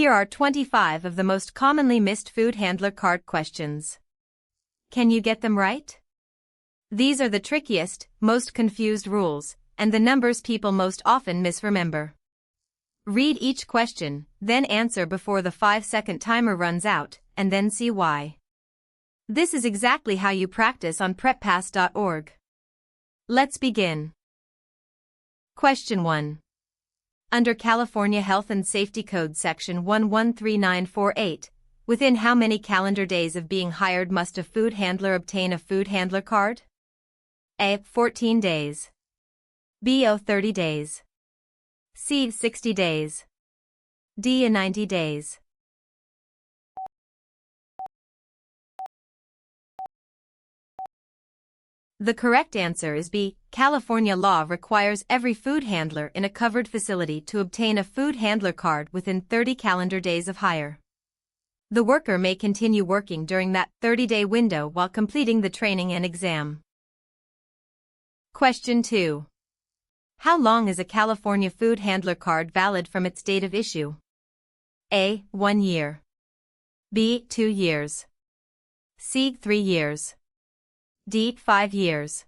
Here are 25 of the most commonly missed food handler card questions. Can you get them right? These are the trickiest, most confused rules, and the numbers people most often misremember. Read each question, then answer before the 5-second timer runs out, and then see why. This is exactly how you practice on preppass.org. Let's begin. Question 1. Under California Health and Safety Code Section 113948, within how many calendar days of being hired must a food handler obtain a food handler card? A. 14 days. B. 30 days. C. 60 days. D. 90 days. The correct answer is B. California law requires every food handler in a covered facility to obtain a food handler card within 30 calendar days of hire. The worker may continue working during that 30-day window while completing the training and exam. Question 2. How long is a California food handler card valid from its date of issue? A. 1 year. B. 2 years. C. 3 years. D. 5 years.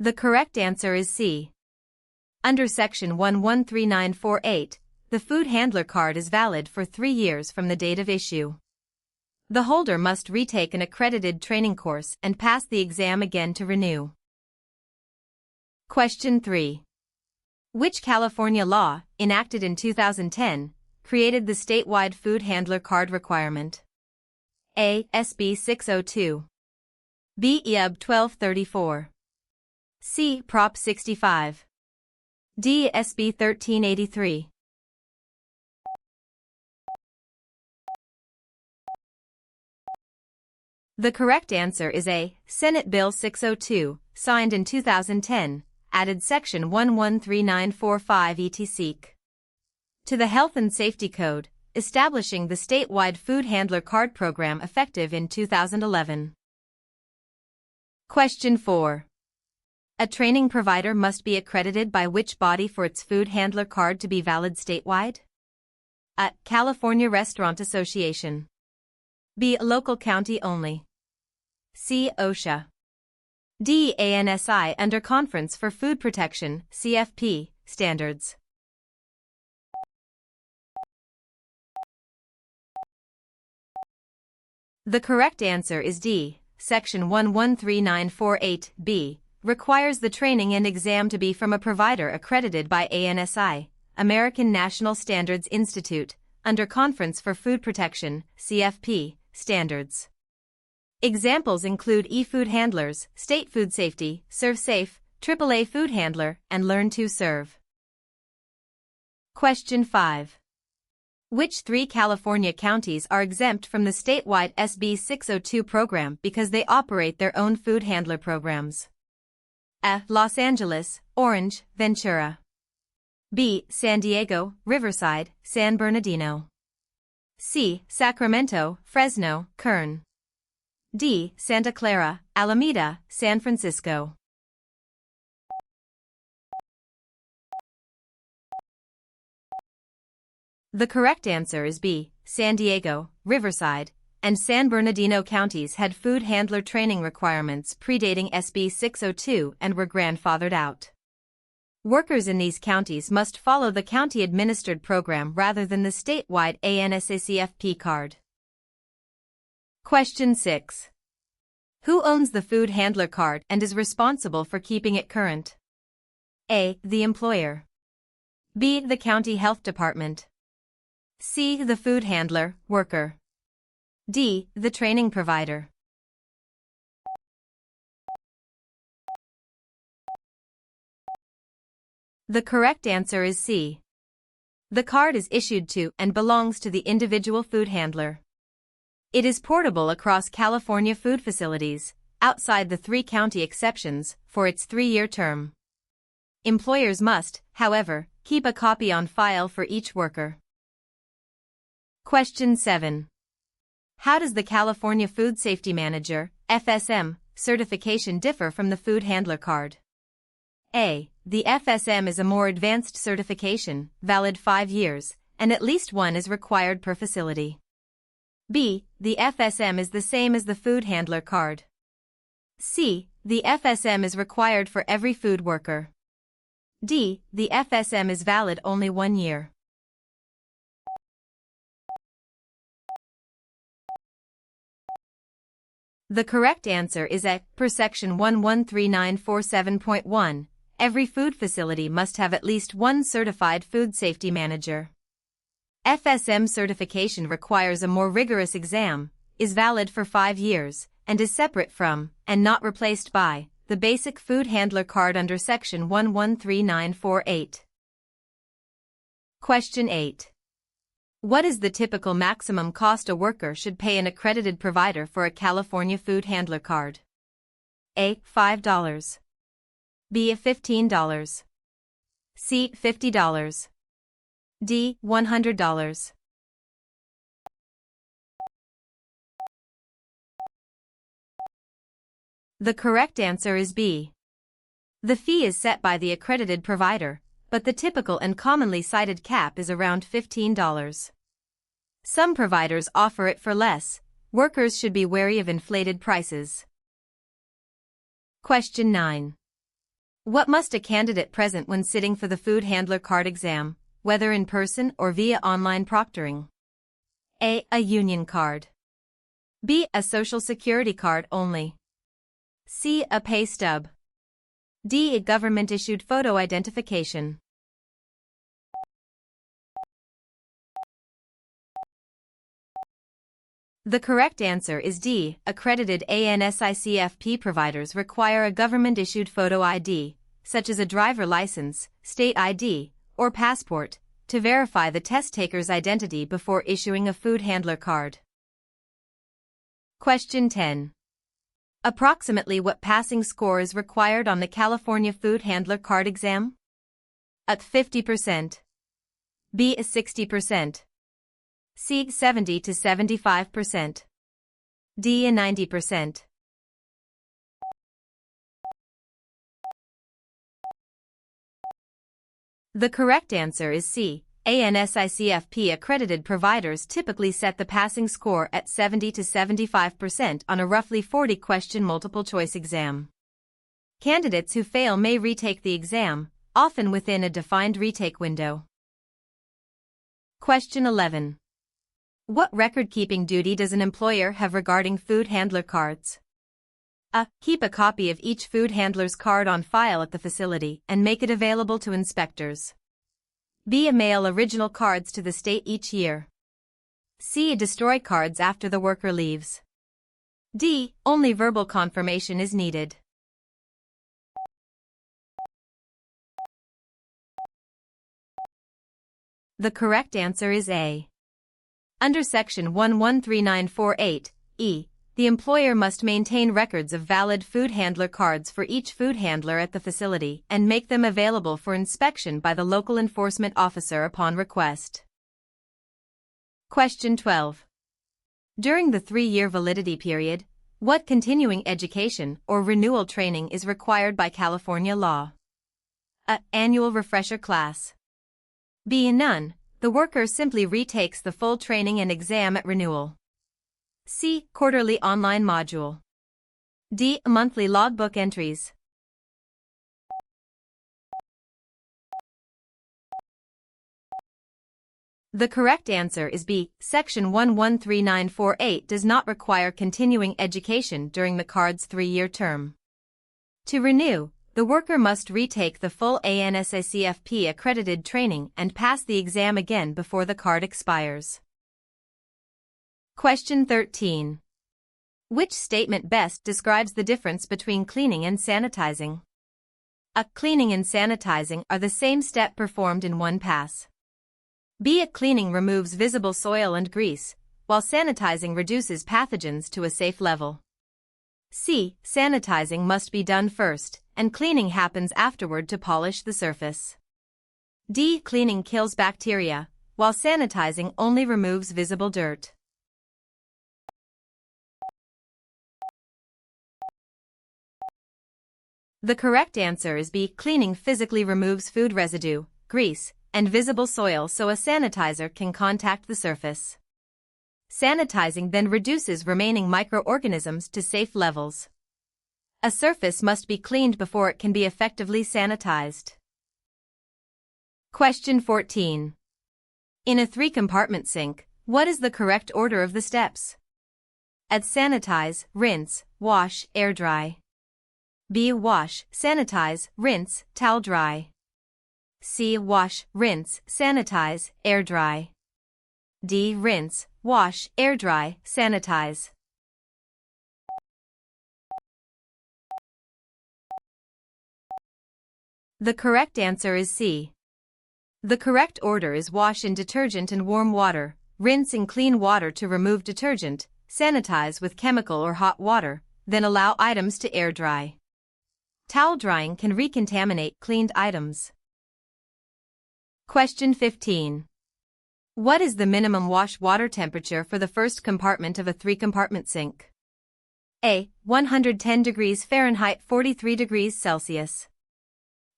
The correct answer is C. Under Section 113948, the food handler card is valid for 3 years from the date of issue. The holder must retake an accredited training course and pass the exam again to renew. Question 3. Which California law, enacted in 2010, created the statewide food handler card requirement? A. SB 602. B. EPUB 1234. C. Prop 65. D. SB 1383. The correct answer is A. Senate Bill 602, signed in 2010, added Section 113945 etc. to the Health and Safety Code, establishing the statewide food handler card program effective in 2011. Question 4. A training provider must be accredited by which body for its food handler card to be valid statewide? A. California Restaurant Association. B. Local county only. C. OSHA. D. ANSI under Conference for Food Protection, CFP, standards. The correct answer is D. Section 113948B requires the training and exam to be from a provider accredited by ANSI, American National Standards Institute, under Conference for Food Protection, CFP, standards. Examples include eFood Handlers, State Food Safety, ServSafe, AAA Food Handler, and Learn to Serve. Question 5. Which 3 California counties are exempt from the statewide SB 602 program because they operate their own food handler programs? A. Los Angeles, Orange, Ventura. B. San Diego, Riverside, San Bernardino. C. Sacramento, Fresno, Kern. D. Santa Clara, Alameda, San Francisco. The correct answer is B. San Diego, Riverside, and San Bernardino counties had food handler training requirements predating SB 602 and were grandfathered out. Workers in these counties must follow the county-administered program rather than the statewide ANSI-CFP card. Question 6. Who owns the food handler card and is responsible for keeping it current? A. The employer. B. The county health department. C. The food handler, worker. D. The training provider. The correct answer is C. The card is issued to and belongs to the individual food handler. It is portable across California food facilities, outside the 3 county exceptions, for its 3-year term. Employers must, however, keep a copy on file for each worker. Question 7. How does the California Food Safety Manager, FSM, certification differ from the food handler card? A. The FSM is a more advanced certification, valid 5 years, and at least one is required per facility. B. The FSM is the same as the food handler card. C. The FSM is required for every food worker. D. The FSM is valid only 1 year. The correct answer is A. Per section 113947.1, every food facility must have at least one certified food safety manager. FSM certification requires a more rigorous exam, is valid for 5 years, and is separate from, and not replaced by, the basic food handler card under section 113948. Question 8. What is the typical maximum cost a worker should pay an accredited provider for a California food handler card? A. $5. B. $15. C. $50. D. $100. The correct answer is B. The fee is set by the accredited provider, but the typical and commonly cited cap is around $15. Some providers offer it for less. Workers should be wary of inflated prices. Question 9. What must a candidate present when sitting for the food handler card exam, whether in person or via online proctoring? A. A union card. B. A social security card only. C. A pay stub. D. A government-issued photo identification. The correct answer is D. Accredited ANSICFP providers require a government-issued photo ID, such as a driver license, state ID, or passport, to verify the test taker's identity before issuing a food handler card. Question 10. Approximately what passing score is required on the California food handler card exam? A. 50%. B. 60%. C. 70 to 75%. D. 90%. The correct answer is C. ANSICFP accredited providers typically set the passing score at 70 to 75% on a roughly 40-question multiple-choice exam. Candidates who fail may retake the exam, often within a defined retake window. Question 11. What record-keeping duty does an employer have regarding food handler cards? A. Keep a copy of each food handler's card on file at the facility and make it available to inspectors. B. Mail original cards to the state each year. C. Destroy cards after the worker leaves. D. Only verbal confirmation is needed. The correct answer is A. Under Section 113948, the employer must maintain records of valid food handler cards for each food handler at the facility and make them available for inspection by the local enforcement officer upon request. Question 12. During the 3-year validity period, what continuing education or renewal training is required by California law? A. Annual refresher class. B. None. The worker simply retakes the full training and exam at renewal. C. Quarterly online module. D. Monthly logbook entries. The correct answer is B. Section 113948 does not require continuing education during the card's 3-year term. To renew, the worker must retake the full ANSICFP accredited training and pass the exam again before the card expires. Question 13. Which statement best describes the difference between cleaning and sanitizing? A. Cleaning and sanitizing are the same step performed in one pass. B. A. Cleaning removes visible soil and grease, while sanitizing reduces pathogens to a safe level. C. Sanitizing must be done first, and cleaning happens afterward to polish the surface. D. Cleaning kills bacteria, while sanitizing only removes visible dirt. The correct answer is B. Cleaning physically removes food residue, grease, and visible soil so a sanitizer can contact the surface. Sanitizing then reduces remaining microorganisms to safe levels. A surface must be cleaned before it can be effectively sanitized. Question 14. In a 3-compartment sink, what is the correct order of the steps? A. Sanitize, rinse, wash, air dry. B. Wash, sanitize, rinse, towel dry. C. Wash, rinse, sanitize, air dry. D. Rinse, wash, air dry, sanitize. The correct answer is C. The correct order is wash in detergent and warm water, rinse in clean water to remove detergent, sanitize with chemical or hot water, then allow items to air dry. Towel drying can recontaminate cleaned items. Question 15. What is the minimum wash water temperature for the first compartment of a 3-compartment sink? A. 110 degrees Fahrenheit 43 degrees Celsius.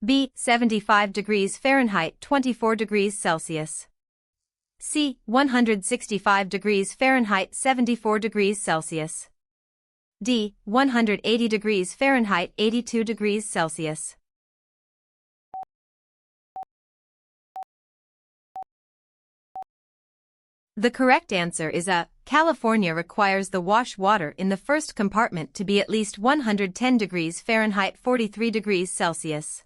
B. 75 degrees Fahrenheit 24 degrees Celsius. C. 165 degrees Fahrenheit 74 degrees Celsius. D. 180 degrees Fahrenheit 82 degrees Celsius. The correct answer is A. California requires the wash water in the first compartment to be at least 110 degrees Fahrenheit 43 degrees Celsius.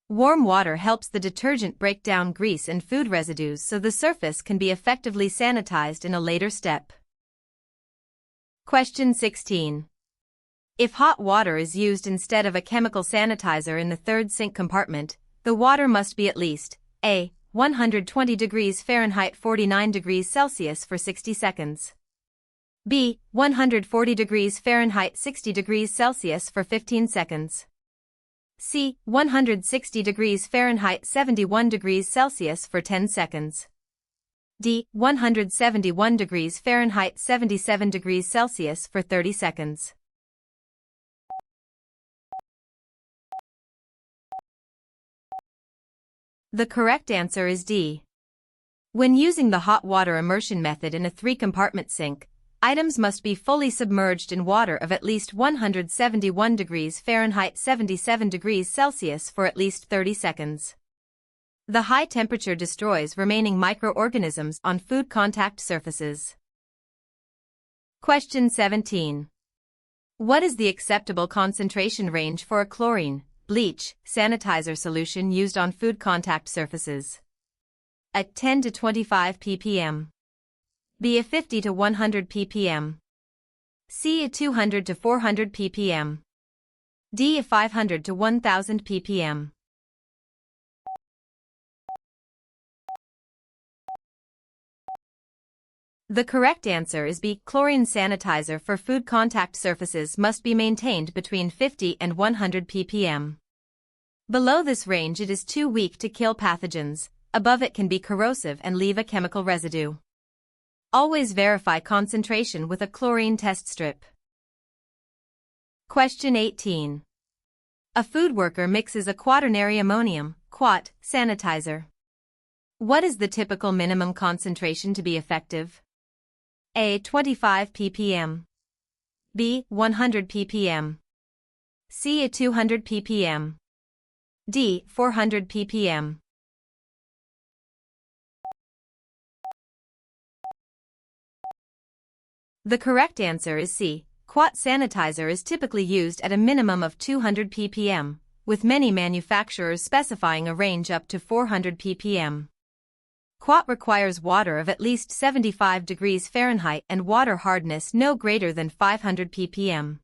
Warm water helps the detergent break down grease and food residues so the surface can be effectively sanitized in a later step. Question 16. If hot water is used instead of a chemical sanitizer in the third sink compartment, the water must be at least A. 120 degrees Fahrenheit 49 degrees Celsius for 60 seconds. B. 140 degrees Fahrenheit 60 degrees Celsius for 15 seconds. C. 160 degrees Fahrenheit 71 degrees Celsius for 10 seconds. D. 171 degrees Fahrenheit 77 degrees Celsius for 30 seconds. The correct answer is D. When using the hot water immersion method in a 3-compartment sink, items must be fully submerged in water of at least 171 degrees Fahrenheit 77 degrees Celsius for at least 30 seconds. The high temperature destroys remaining microorganisms on food contact surfaces. Question 17. What is the acceptable concentration range for a chlorine, bleach, sanitizer solution used on food contact surfaces? A. 10 to 25 ppm. B. A 50 to 100 ppm. C. A 200 to 400 ppm. D. A 500 to 1000 ppm. The correct answer is B. Chlorine sanitizer for food contact surfaces must be maintained between 50 and 100 ppm. Below this range it is too weak to kill pathogens, above it can be corrosive and leave a chemical residue. Always verify concentration with a chlorine test strip. Question 18. A food worker mixes a quaternary ammonium, quat, sanitizer. What is the typical minimum concentration to be effective? A. 25 ppm. B. 100 ppm. C. A 200 ppm. D. 400 ppm. The correct answer is C. Quat sanitizer is typically used at a minimum of 200 ppm, with many manufacturers specifying a range up to 400 ppm. Quat requires water of at least 75 degrees Fahrenheit and water hardness no greater than 500 ppm.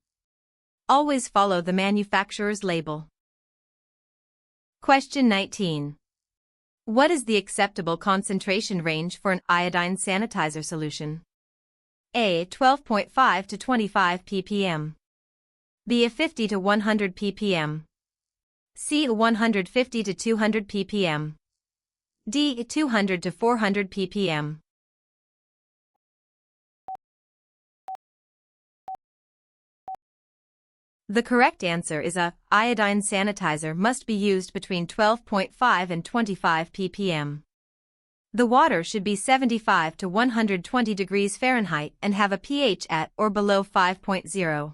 Always follow the manufacturer's label. Question 19. What is the acceptable concentration range for an iodine sanitizer solution? A. 12.5 to 25 ppm. B. A 50 to 100 ppm. C. A 150 to 200 ppm. D. A 200 to 400 ppm. The correct answer is A. Iodine sanitizer must be used between 12.5 and 25 ppm. The water should be 75 to 120 degrees Fahrenheit and have a pH at or below 5.0.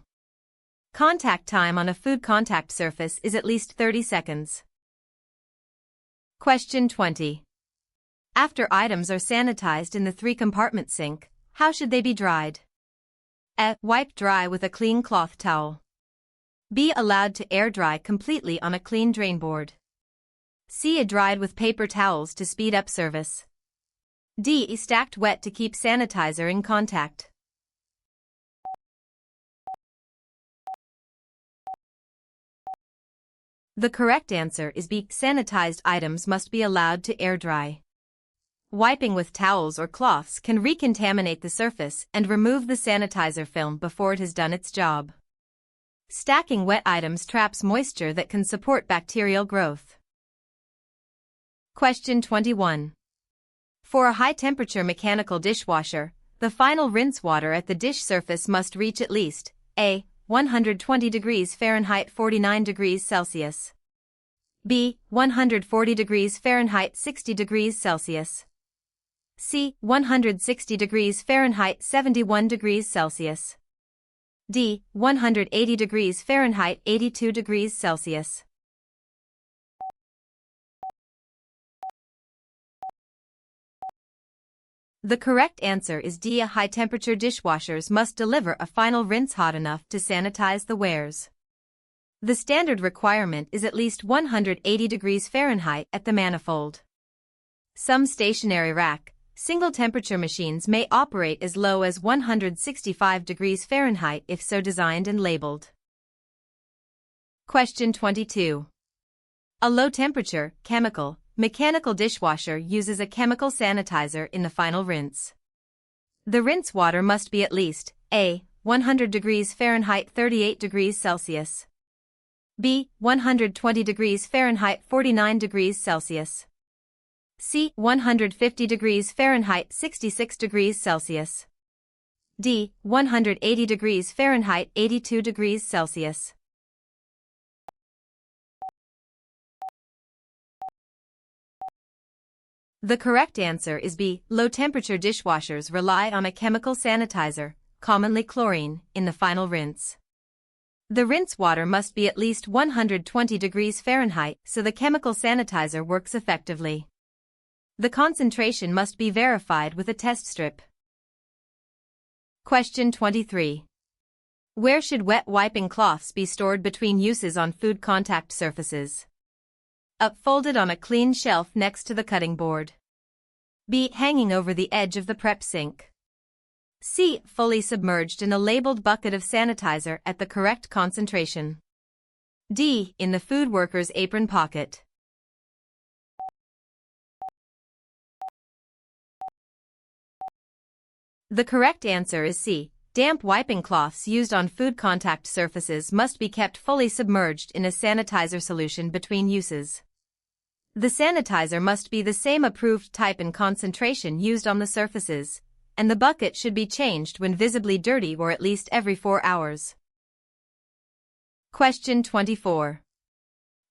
Contact time on a food contact surface is at least 30 seconds. Question 20. After items are sanitized in the 3-compartment sink, how should they be dried? A. Wipe dry with a clean cloth towel. B. Allowed to air dry completely on a clean drain board. C. Dried with paper towels to speed up service. D. Stacked wet to keep sanitizer in contact. The correct answer is B. Sanitized items must be allowed to air dry. Wiping with towels or cloths can recontaminate the surface and remove the sanitizer film before it has done its job. Stacking wet items traps moisture that can support bacterial growth. Question 21. For a high-temperature mechanical dishwasher, the final rinse water at the dish surface must reach at least A. 120 degrees Fahrenheit 49 degrees Celsius. B. 140 degrees Fahrenheit 60 degrees Celsius. C. 160 degrees Fahrenheit 71 degrees Celsius. D. 180 degrees Fahrenheit 82 degrees Celsius. The correct answer is D. High-temperature dishwashers must deliver a final rinse hot enough to sanitize the wares. The standard requirement is at least 180 degrees Fahrenheit at the manifold. Some stationary rack, single-temperature machines may operate as low as 165 degrees Fahrenheit if so designed and labeled. Question 22. A low-temperature, chemical, mechanical dishwasher uses a chemical sanitizer in the final rinse. The rinse water must be at least A. 100 degrees Fahrenheit 38 degrees Celsius. B. 120 degrees Fahrenheit 49 degrees Celsius. C. 150 degrees Fahrenheit 66 degrees Celsius. D. 180 degrees Fahrenheit 82 degrees Celsius. The correct answer is B. Low-temperature dishwashers rely on a chemical sanitizer, commonly chlorine, in the final rinse. The rinse water must be at least 120 degrees Fahrenheit so the chemical sanitizer works effectively. The concentration must be verified with a test strip. Question 23. Where should wet wiping cloths be stored between uses on food contact surfaces? A. Folded on a clean shelf next to the cutting board. B. Hanging over the edge of the prep sink. C. Fully submerged in a labeled bucket of sanitizer at the correct concentration. D. In the food worker's apron pocket. The correct answer is C. Damp wiping cloths used on food contact surfaces must be kept fully submerged in a sanitizer solution between uses. The sanitizer must be the same approved type and concentration used on the surfaces, and the bucket should be changed when visibly dirty or at least every 4 hours. Question 24.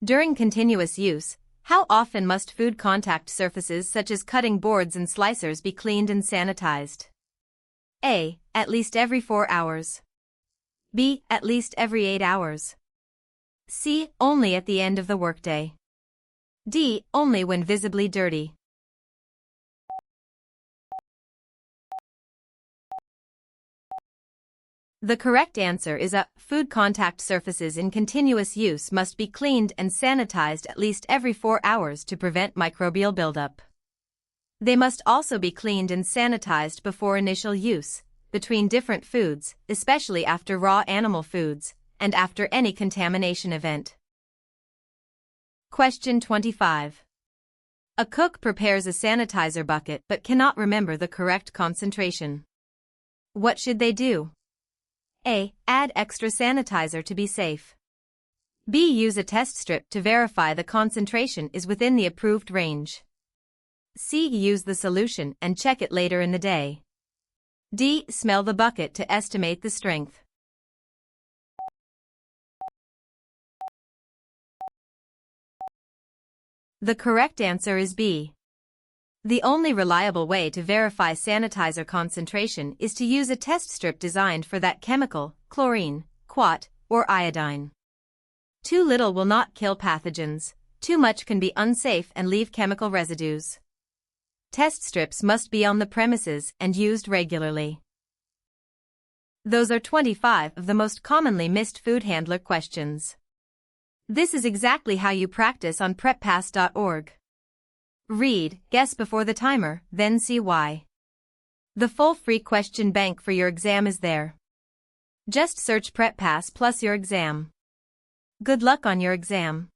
During continuous use, how often must food contact surfaces such as cutting boards and slicers be cleaned and sanitized? A. At least every 4 hours. B. At least every 8 hours. C. Only at the end of the workday. D. Only when visibly dirty. The correct answer is A. Food contact surfaces in continuous use must be cleaned and sanitized at least every 4 hours to prevent microbial buildup. They must also be cleaned and sanitized before initial use, between different foods, especially after raw animal foods, and after any contamination event. Question 25. A cook prepares a sanitizer bucket but cannot remember the correct concentration. What should they do? A. Add extra sanitizer to be safe. B. Use a test strip to verify the concentration is within the approved range. C. Use the solution and check it later in the day. D. Smell the bucket to estimate the strength. The correct answer is B. The only reliable way to verify sanitizer concentration is to use a test strip designed for that chemical, chlorine, quat, or iodine. Too little will not kill pathogens. Too much can be unsafe and leave chemical residues. Test strips must be on the premises and used regularly. Those are 25 of the most commonly missed food handler questions. This is exactly how you practice on preppass.org. Read, guess before the timer, then see why. The full free question bank for your exam is there. Just search PrepPass plus your exam. Good luck on your exam.